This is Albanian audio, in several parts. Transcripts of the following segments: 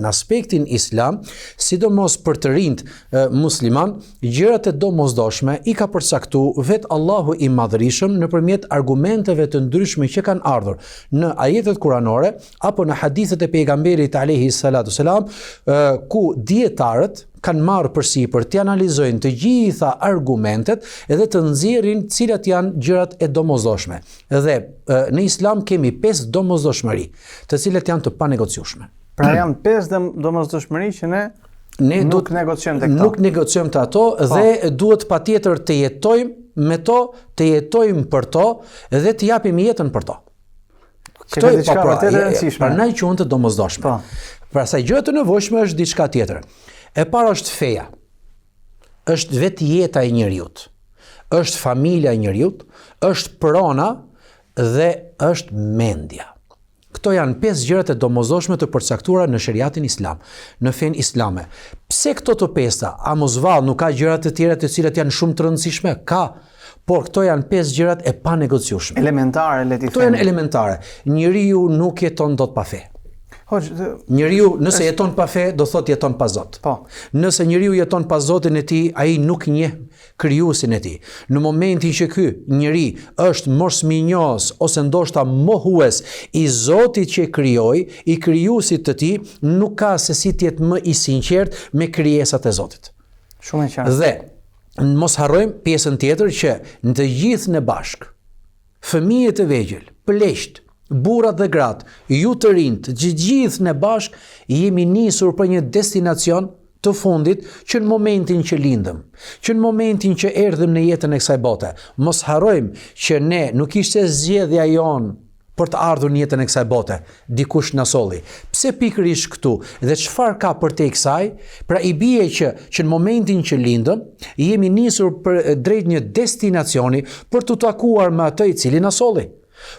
në aspektin islam, sidomos për të rinjt musliman, gjërat e domosdoshme i ka përcaktuar vetë Allahu i Madhërisëm nëpërmjet argumenteve të ndryshme që kanë ardhur në ajetet kuranore apo në hadithet e pejgamberit alayhi salatu selam, ku dietarët kanë marrë përsipër të analizojnë të gjitha argumentet edhe të nxjerrin cilat janë gjërat e domosdoshme. Dhe në islam kemi 5 domosdoshmëri, të cilat janë të panegociueshme. Pra janë 5 domosdoshmëri që ne nuk negociojmë të këto. Nuk negociojmë të ato dhe duhet patjetër të jetojmë me to, të jetojmë për to dhe të japim jetën për to. Këto e diçka vërtet e rëndësishme. Prandaj quhen të domosdoshme. Pra sa gjë të nevojshme është diçka tjetër. E para është feja, është vetë jeta e njeriut, është familja e njeriut, është prona dhe është mendja. Këto janë 5 gjërat e domosdoshme të përcaktuara në sheriatin islam, në fen islame. Pse këto të 5-ta? A mos vallë nuk ka gjërat të tjera të cilat janë shumë të rëndësishme? Ka, por këto janë 5 gjërat e panegociueshme. Elementare, le të themi. Këto janë elementare. Njeriu nuk jeton dot pa fe. Njeriu nëse jeton pa fe, do thot jeton pa Zot. Nëse njeriu jeton pa Zotin e tij, ai nuk njeh krijuesin e tij. Në momentin që ky njeri është mosminjos ose ndoshta mohues i Zotit që e krijoi, i krijuesit të tij, nuk ka se si të jetë më i sinqert me krijesat e Zotit. Shumë e qartë. Dhe mos harrojmë pjesën tjetër që në të gjithë në bashk, fëmijët e vegjël, pleqt, burrat dhe gratë, ju të rinjt, gjithë në bashk, jemi nisur për një destinacion të fundit që në momentin që lindëm, që në momentin që erdhëm në jetën e kësaj bote. Mos harrojmë që ne nuk ishte zgjedhja jonë për të ardhur në jetën e kësaj bote, dikush na solli. Pse pikërisht këtu dhe çfarë ka për te kësaj? Pra i bie që në momentin që lindëm, jemi nisur drejt një destinacioni për të takuar me atë i cili na solli.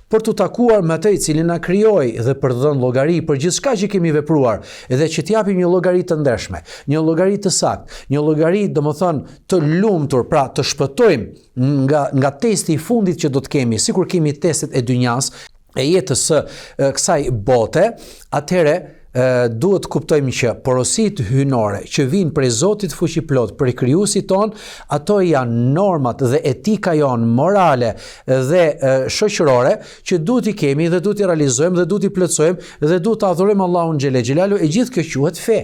Për të takuar me atë i cili na krijoi dhe për të dhënë llogari për gjithçka që kemi vepruar, edhe që t'japim një llogari të ndershme, një llogari të saktë, një llogari domethënë të lumtur, pra të shpëtojmë nga testi i fundit që do të kemi, sikur kemi testet e dynjas, e jetës së kësaj bote, atëherë duhet kuptojmë që porositë hyjnore që vijnë prej Zotit fuqiplot, prej krijuesit ton, ato janë normat dhe etika jonë morale dhe shoqërore që duhet i kemi dhe duhet i realizojmë dhe duhet i plotësojmë dhe duhet të adhurojmë Allahun xhele xhelalu, e gjithë kjo quhet fe.